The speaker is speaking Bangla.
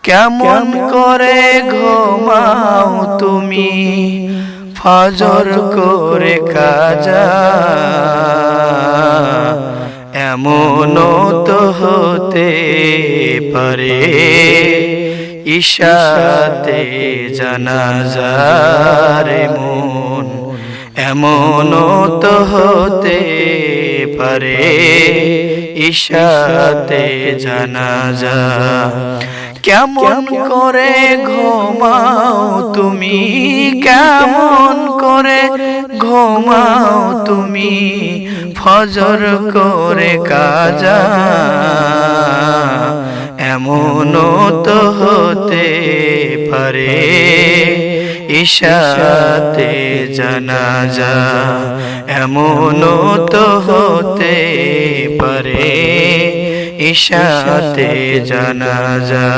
কেমন করে ঘুমাও তুমি ফজর করে কাজা, এমনও তো হতে পারে ইশাতে জানাজার মন, এমনও তো হতে পারে ইশাতে জানাজা। কেমন করে ঘুমাও তুমি, কেমন করে ঘুমাও তুমি ফজর করে কাজা, এমনও তো হতে পারে ইশাতে জানাজা, এমনও তো হতে পারে ইশাতে জানাজা।